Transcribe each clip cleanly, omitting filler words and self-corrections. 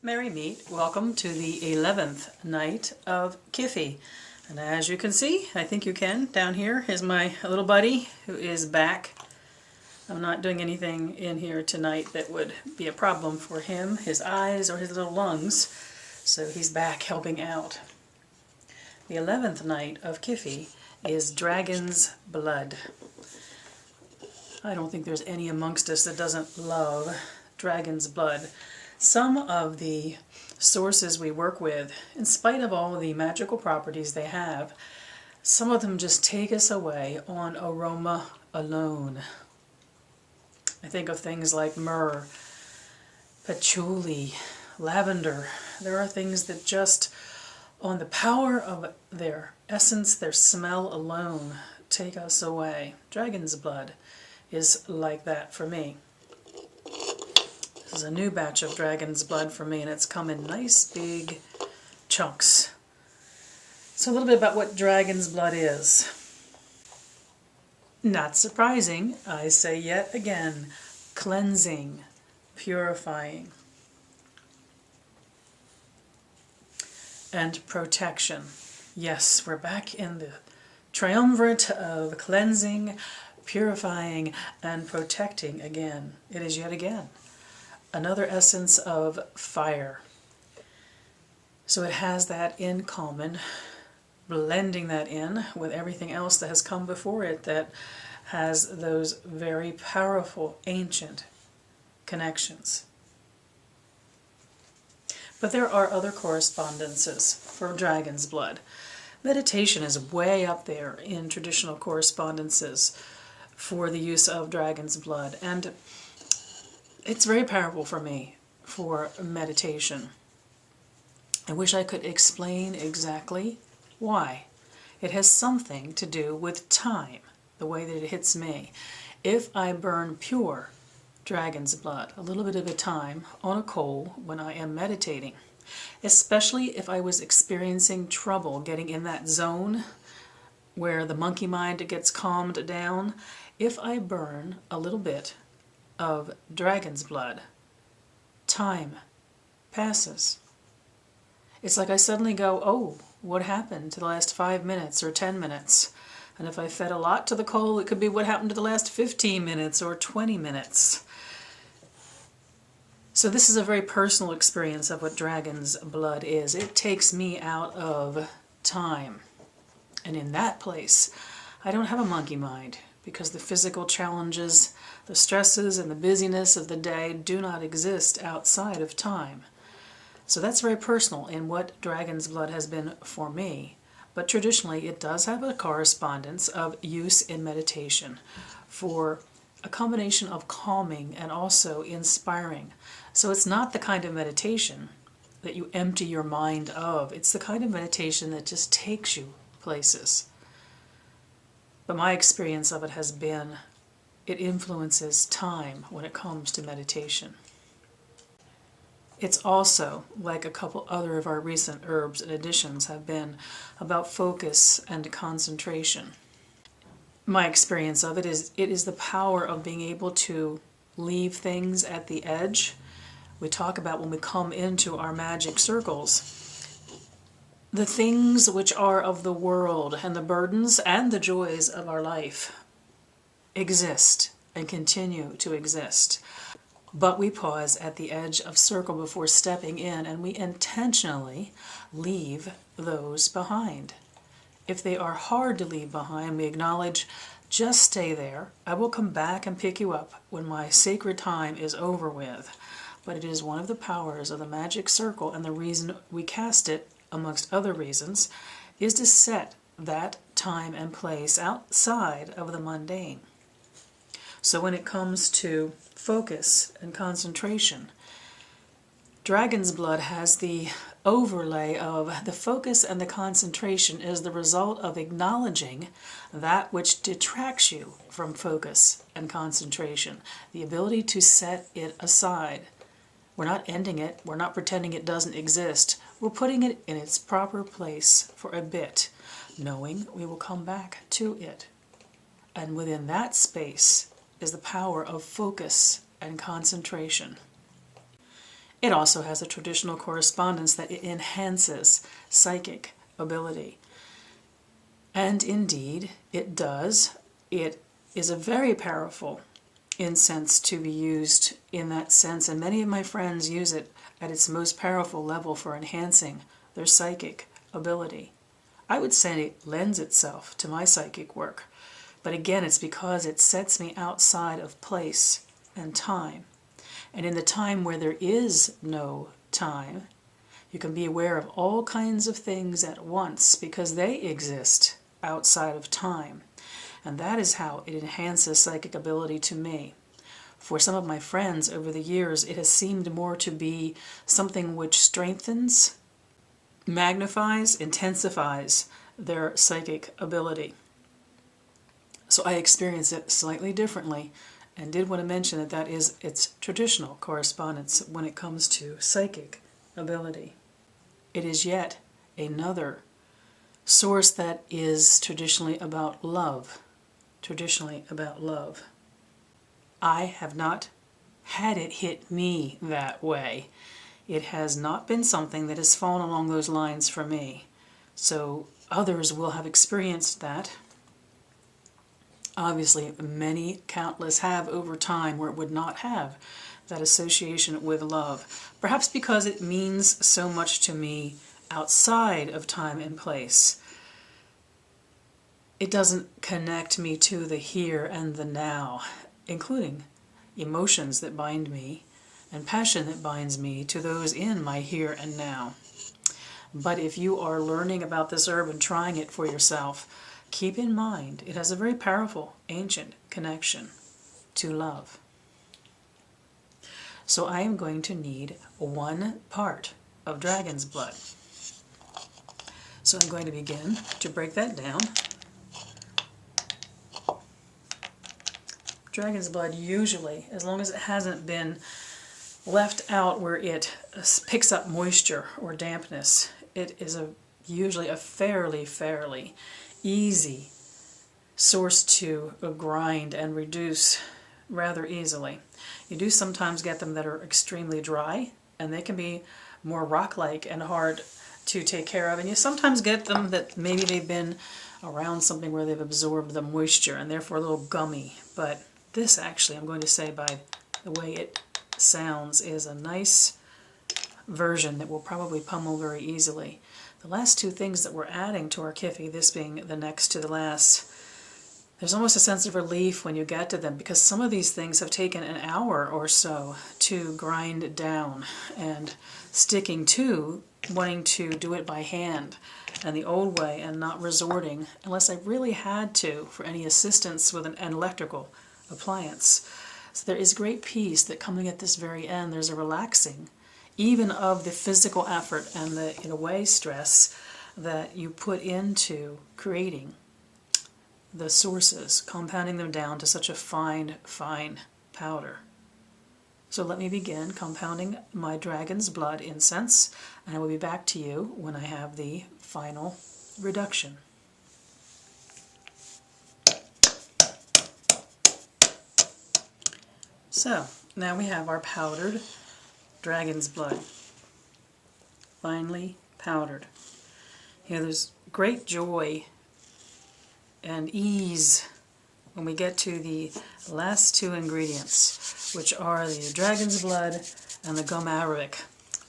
Merry Meet, welcome to the 11th night of Kyphi. And as you can see, I think you can, down here is my little buddy who is back. I'm not doing anything in here tonight that would be a problem for him, his eyes or his little lungs, so he's back helping out. The 11th night of Kyphi is Dragon's Blood. I don't think there's any amongst us that doesn't love Dragon's Blood. Some of the sources we work with, in spite of all the magical properties they have, some of them just take us away on aroma alone. I think of things like myrrh, patchouli, lavender. There are things that just, on the power of their essence, their smell alone, take us away. Dragon's Blood is like that for me. This is a new batch of Dragon's Blood for me, and it's come in nice big chunks. So a little bit about what Dragon's Blood is. Not surprising, I say yet again, cleansing, purifying, and protection. Yes, we're back in the triumvirate of cleansing, purifying, and protecting again. It is yet again another essence of fire. So it has that in common, blending that in with everything else that has come before it that has those very powerful ancient connections. But there are other correspondences for Dragon's Blood. Meditation is way up there in traditional correspondences for the use of Dragon's Blood, and it's very powerful for me for meditation. I wish I could explain exactly why. It has something to do with time, the way that it hits me. If I burn pure Dragon's Blood a little bit at a time on a coal when I am meditating, especially if I was experiencing trouble getting in that zone where the monkey mind gets calmed down, if I burn a little bit of Dragon's Blood, time passes. It's like I suddenly go, oh, what happened to the last 5 minutes or 10 minutes? And if I fed a lot to the coal, it could be what happened to the last 15 minutes or 20 minutes. So this is a very personal experience of what Dragon's Blood is. It takes me out of time. And in that place, I don't have a monkey mind, because the physical challenges, the stresses, and the busyness of the day do not exist outside of time. So that's very personal in what Dragon's Blood has been for me. But traditionally, it does have a correspondence of use in meditation for a combination of calming and also inspiring. So it's not the kind of meditation that you empty your mind of. It's the kind of meditation that just takes you places. But my experience of it has been, it influences time when it comes to meditation. It's also, like a couple other of our recent herbs and additions have been, about focus and concentration. My experience of it is the power of being able to leave things at the edge. We talk about when we come into our magic circles, the things which are of the world and the burdens and the joys of our life exist and continue to exist. But we pause at the edge of circle before stepping in, and we intentionally leave those behind. If they are hard to leave behind, we acknowledge, just stay there. I will come back and pick you up when my sacred time is over with. But it is one of the powers of the magic circle, and the reason we cast it, amongst other reasons, is to set that time and place outside of the mundane. So when it comes to focus and concentration, Dragon's Blood has the overlay of the focus and the concentration is the result of acknowledging that which detracts you from focus and concentration, the ability to set it aside. We're not ending it, we're not pretending it doesn't exist, we're putting it in its proper place for a bit, knowing we will come back to it. And within that space is the power of focus and concentration. It also has a traditional correspondence that it enhances psychic ability. And indeed, it does. It is a very powerful incense to be used in that sense, and many of my friends use it at its most powerful level for enhancing their psychic ability. I would say it lends itself to my psychic work, but again, it's because it sets me outside of place and time. And in the time where there is no time, you can be aware of all kinds of things at once because they exist outside of time. And that is how it enhances psychic ability to me. For some of my friends over the years, it has seemed more to be something which strengthens, magnifies, intensifies their psychic ability. So I experience it slightly differently, and did want to mention that that is its traditional correspondence when it comes to psychic ability. It is yet another source that is traditionally about love. Traditionally about love. I have not had it hit me that way. It has not been something that has fallen along those lines for me. So others will have experienced that. Obviously, many, countless have over time where it would not have that association with love. Perhaps because it means so much to me outside of time and place. It doesn't connect me to the here and the now, including emotions that bind me and passion that binds me to those in my here and now. But if you are learning about this herb and trying it for yourself, keep in mind it has a very powerful, ancient connection to love. So I am going to need 1 part of dragon's blood. So I'm going to begin to break that down. Dragon's blood usually, as long as it hasn't been left out where it picks up moisture or dampness, it is usually a fairly easy source to grind and reduce rather easily. You do sometimes get them that are extremely dry, and they can be more rock-like and hard to take care of, and you sometimes get them that maybe they've been around something where they've absorbed the moisture and therefore a little gummy. But this actually, I'm going to say by the way it sounds, is a nice version that will probably pummel very easily. The last 2 things that we're adding to our Kyphi, this being the next to the last, there's almost a sense of relief when you get to them because some of these things have taken an hour or so to grind down, and sticking to wanting to do it by hand and the old way and not resorting, unless I really had to, for any assistance with an electrical appliance. So there is great peace that coming at this very end, there's a relaxing, even of the physical effort and the, in a way, stress that you put into creating the sources, compounding them down to such a fine powder. So let me begin compounding my dragon's blood incense, and I will be back to you when I have the final reduction. So, now we have our powdered dragon's blood, finely powdered. You know, there's great joy and ease when we get to the last 2 ingredients, which are the dragon's blood and the gum arabic,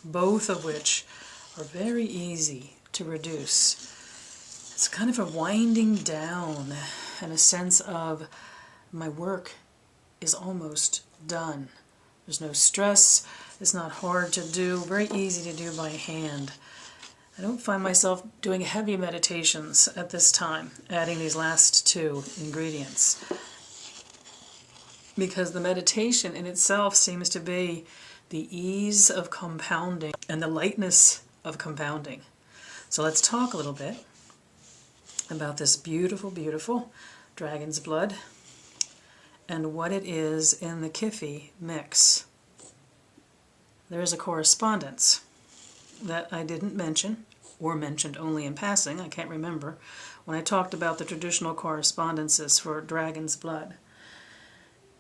both of which are very easy to reduce. It's kind of a winding down and a sense of my work is almost done. There's no stress, it's not hard to do, very easy to do by hand. I don't find myself doing heavy meditations at this time, adding these last 2 ingredients, because the meditation in itself seems to be the ease of compounding and the lightness of compounding. So let's talk a little bit about this beautiful, beautiful dragon's blood and what it is in the Kyphi mix. There is a correspondence that I didn't mention, or mentioned only in passing, I can't remember, when I talked about the traditional correspondences for dragon's blood.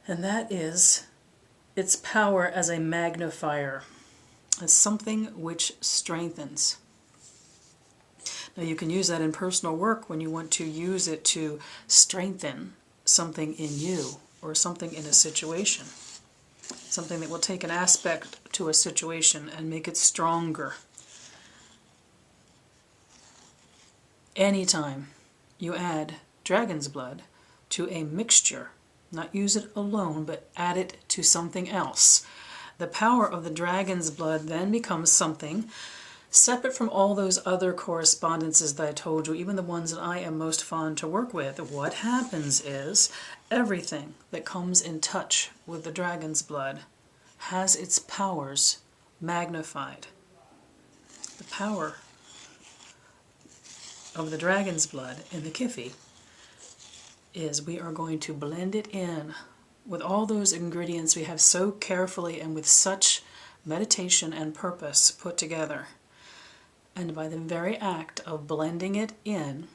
And that is its power as a magnifier. as something which strengthens. Now you can use that in personal work when you want to use it to strengthen something in you or something in a situation. Something that will take an aspect to a situation and make it stronger. Anytime you add dragon's blood to a mixture, not use it alone, but add it to something else, the power of the dragon's blood then becomes something separate from all those other correspondences that I told you, even the ones that I am most fond to work with. What happens is everything that comes in touch with the dragon's blood has its powers magnified. The power of the dragon's blood in the Kyphi is we are going to blend it in with all those ingredients we have so carefully and with such meditation and purpose put together. And by the very act of blending it in,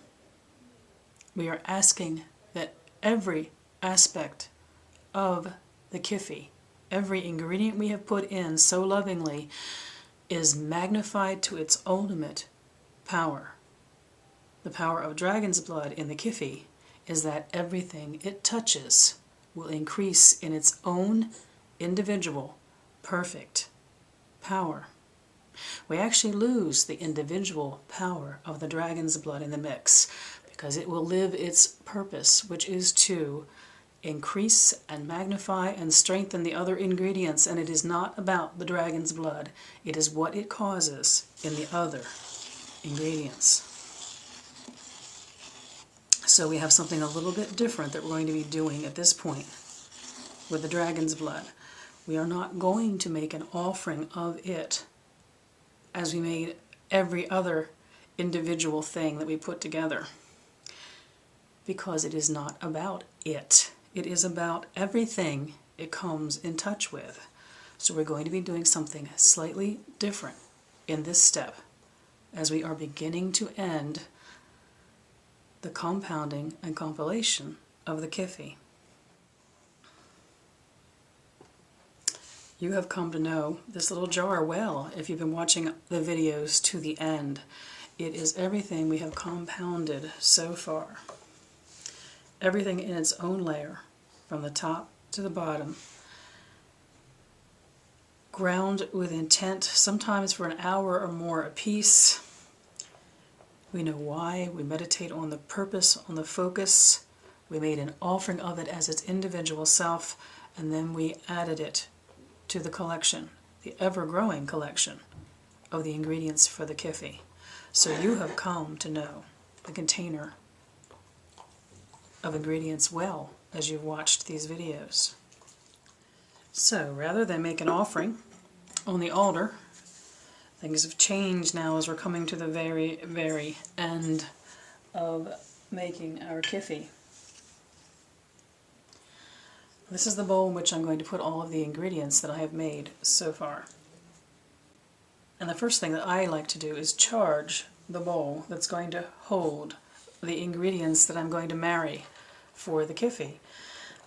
we are asking that every aspect of the Kyphi, every ingredient we have put in so lovingly, is magnified to its ultimate power. The power of dragon's blood in the Kyphi is that everything it touches will increase in its own individual, perfect power. We actually lose the individual power of the dragon's blood in the mix because it will live its purpose, which is to increase and magnify and strengthen the other ingredients, and it is not about the dragon's blood. It is what it causes in the other ingredients. So we have something a little bit different that we're going to be doing at this point with the dragon's blood. We are not going to make an offering of it as we made every other individual thing that we put together, because it is not about it. It is about everything it comes in touch with. So we're going to be doing something slightly different in this step as we are beginning to end the compounding and compilation of the Kyphi. You have come to know this little jar well if you've been watching the videos to the end. It is everything we have compounded so far. Everything in its own layer, from the top to the bottom. Ground with intent, sometimes for an hour or more apiece. We know why. We meditate on the purpose, on the focus. We made an offering of it as its individual self, and then we added it to the collection, the ever-growing collection of the ingredients for the Kyphi. So you have come to know the container of ingredients well as you've watched these videos. So rather than make an offering on the altar, things have changed now as we're coming to the very, very end of making our Kyphi. This is the bowl in which I'm going to put all of the ingredients that I have made so far. And the first thing that I like to do is charge the bowl that's going to hold the ingredients that I'm going to marry for the Kyphi.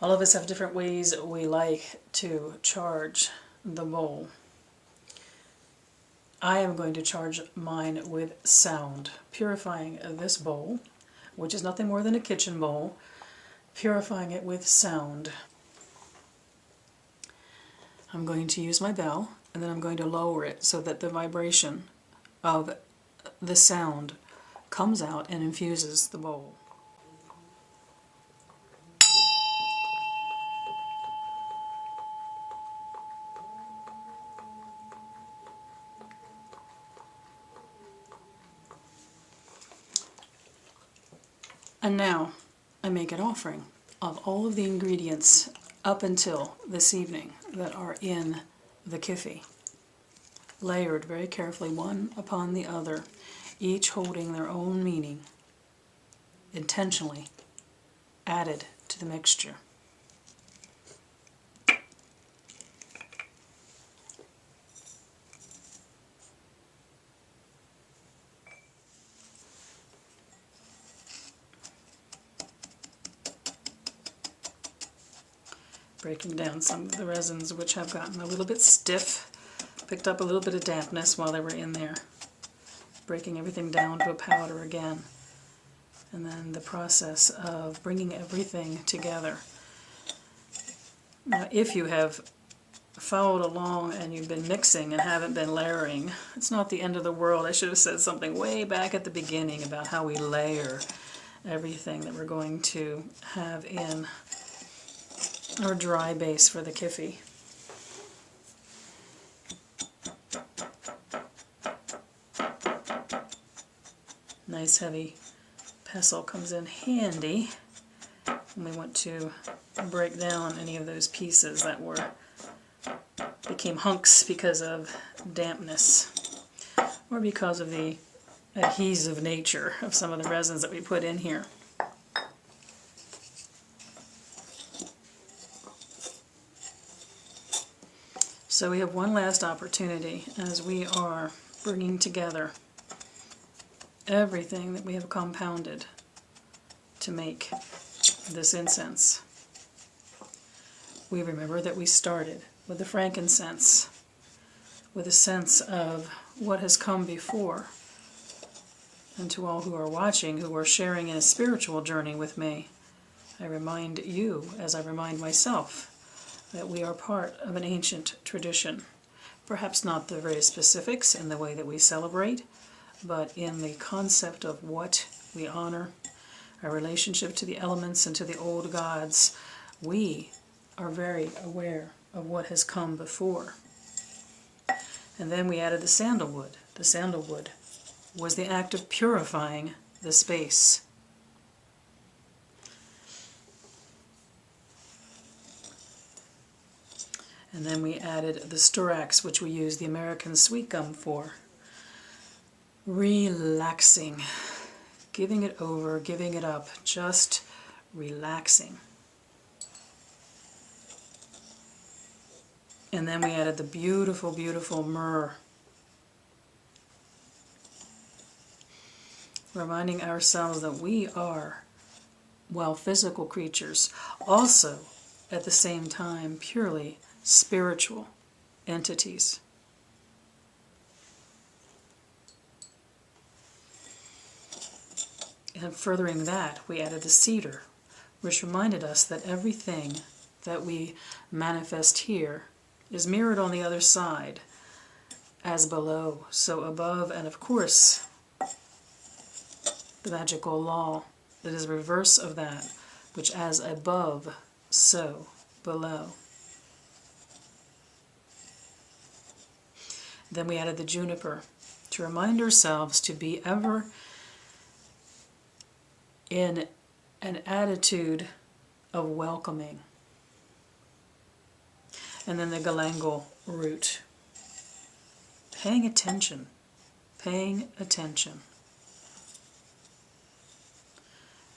All of us have different ways we like to charge the bowl. I am going to charge mine with sound, purifying this bowl, which is nothing more than a kitchen bowl, purifying it with sound. I'm going to use my bell, and then I'm going to lower it so that the vibration of the sound comes out and infuses the bowl. And now I make an offering of all of the ingredients up until this evening that are in the Kyphi, layered very carefully one upon the other, each holding their own meaning, intentionally added to the mixture. Breaking down some of the resins which have gotten a little bit stiff picked up a little bit of dampness while they were in there, breaking everything down to a powder again. And then the process of bringing everything together. Now, if you have followed along and you've been mixing and haven't been layering, it's not the end of the world. I should have said something way back at the beginning about how we layer everything that we're going to have in our dry base for the Kyphi. Nice heavy pestle comes in handy when we want to break down any of those pieces that became hunks because of dampness or because of the adhesive nature of some of the resins that we put in here. So we have one last opportunity as we are bringing together everything that we have compounded to make this incense. We remember that we started with the frankincense, with a sense of what has come before. And to all who are watching, who are sharing in a spiritual journey with me, I remind you, as I remind myself, that we are part of an ancient tradition. Perhaps not the very specifics in the way that we celebrate, but in the concept of what we honor, our relationship to the elements and to the old gods, we are very aware of what has come before. And then we added the sandalwood. The sandalwood was the act of purifying the space. And then we added the storax, which we use the American sweet gum for. Relaxing, giving it over, giving it up, just relaxing. And then we added the beautiful, beautiful myrrh, reminding ourselves that we are, while physical creatures, also at the same time purely spiritual entities. And furthering that, we added the cedar, which reminded us that everything that we manifest here is mirrored on the other side, as below, so above, and of course, the magical law that is reverse of that, which as above, so below. Then we added the juniper, to remind ourselves to be ever in an attitude of welcoming. And then the galangal root. Paying attention. Paying attention.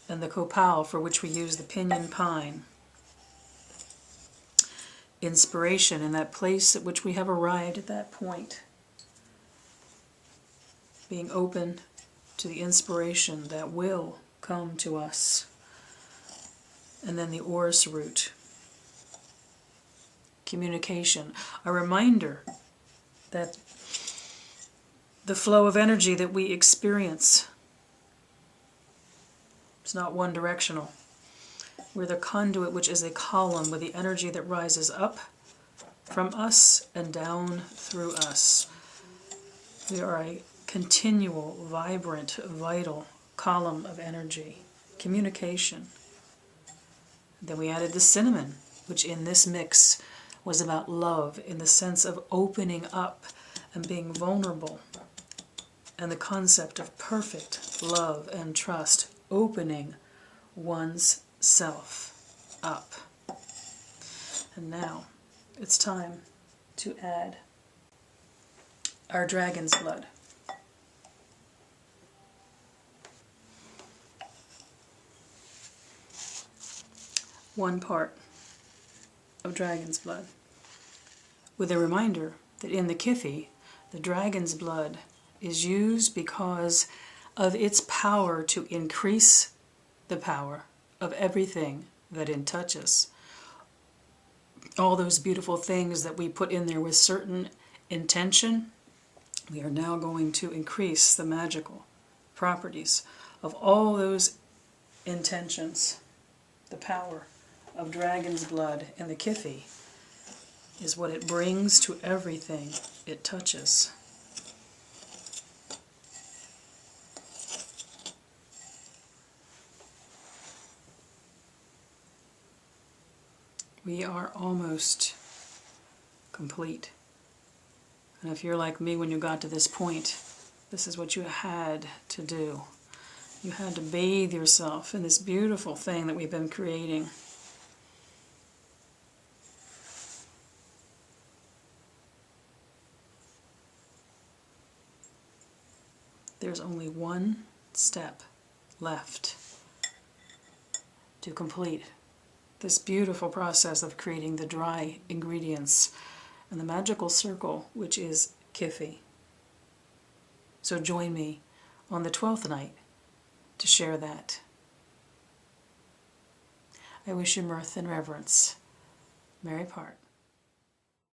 And the copal, for which we use the pinyon pine. Inspiration in that place at which we have arrived at that point. Being open to the inspiration that will come to us. And then the orris root. Communication. A reminder that the flow of energy that we experience is not one directional. We're the conduit, which is a column with the energy that rises up from us and down through us. We are a continual, vibrant, vital column of energy. Communication. Then we added the cinnamon, which in this mix was about love in the sense of opening up and being vulnerable. And the concept of perfect love and trust, opening one's self up. And now it's time to add our dragon's blood. One part of dragon's blood, with a reminder that in the Kyphi, the dragon's blood is used because of its power to increase the power of everything that it touches. All those beautiful things that we put in there with certain intention, we are now going to increase the magical properties of all those intentions. The power of dragon's blood and the Kyphi is what it brings to everything it touches. We are almost complete. And if you're like me when you got to this point, this is what you had to do. You had to bathe yourself in this beautiful thing that we've been creating. There's only one step left to complete this beautiful process of creating the dry ingredients and the magical circle, which is Kyphi. So join me on the 12th night to share that. I wish you mirth and reverence. Merry part.